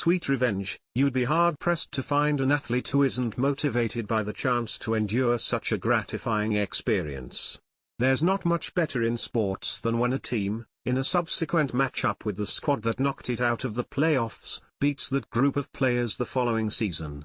Sweet revenge. You'd be hard-pressed to find an athlete who isn't motivated by the chance to endure such a gratifying experience. There's not much better in sports than when a team, in a subsequent matchup with the squad that knocked it out of the playoffs, beats that group of players the following season.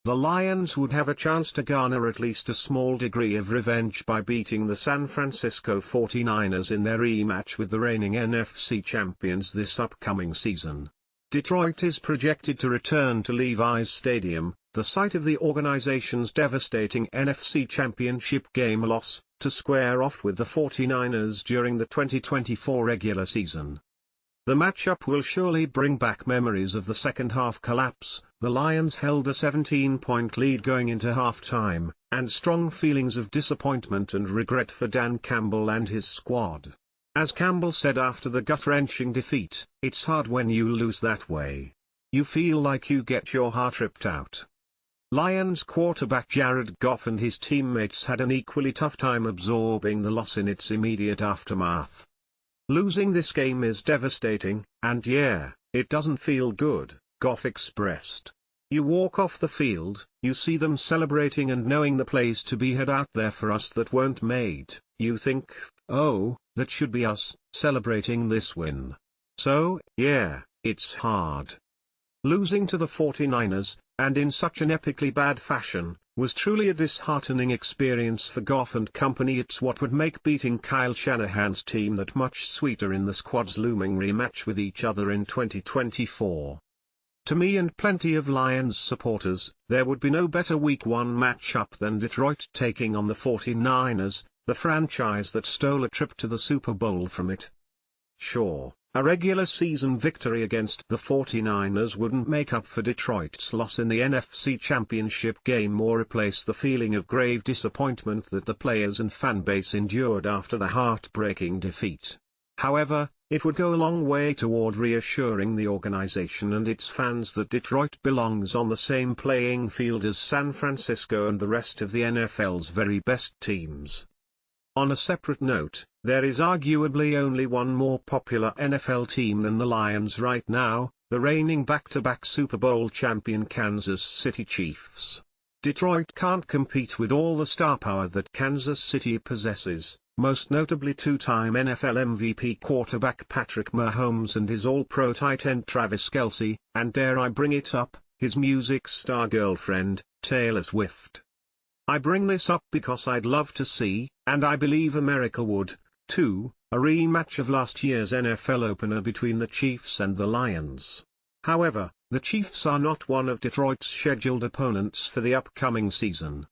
The Lions would have a chance to garner at least a small degree of revenge by beating the San Francisco 49ers in their rematch with the reigning NFC champions this upcoming season. Detroit is projected to return to Levi's Stadium, the site of the organization's devastating NFC Championship game loss, to square off with the 49ers during the 2024 regular season. The matchup will surely bring back memories of the second-half collapse. The Lions held a 17-point lead going into halftime, and strong feelings of disappointment and regret for Dan Campbell and his squad. As Campbell said after the gut-wrenching defeat, "It's hard when you lose that way. You feel like you get your heart ripped out." Lions quarterback Jared Goff and his teammates had an equally tough time absorbing the loss in its immediate aftermath. "Losing this game is devastating, and yeah, it doesn't feel good," Goff expressed. "You walk off the field, you see them celebrating and knowing the plays to be had out there for us that weren't made, you think, oh, that should be us, celebrating this win. So, yeah, it's hard." Losing to the 49ers, and in such an epically bad fashion, was truly a disheartening experience for Goff and company. It's what would make beating Kyle Shanahan's team that much sweeter in the squad's looming rematch with each other in 2024. To me and plenty of Lions supporters, there would be no better Week 1 matchup than Detroit taking on the 49ers, the franchise that stole a trip to the Super Bowl from it. Sure, a regular season victory against the 49ers wouldn't make up for Detroit's loss in the NFC Championship game or replace the feeling of grave disappointment that the players and fanbase endured after the heartbreaking defeat. However, it would go a long way toward reassuring the organization and its fans that Detroit belongs on the same playing field as San Francisco and the rest of the NFL's very best teams. On a separate note, there is arguably only one more popular NFL team than the Lions right now, the reigning back-to-back Super Bowl champion Kansas City Chiefs. Detroit can't compete with all the star power that Kansas City possesses, most notably two-time NFL MVP quarterback Patrick Mahomes and his all-pro tight end Travis Kelce, and dare I bring it up, his music star girlfriend, Taylor Swift. I bring this up because I'd love to see, and I believe America would, too, a rematch of last year's NFL opener between the Chiefs and the Lions. However, the Chiefs are not one of Detroit's scheduled opponents for the upcoming season.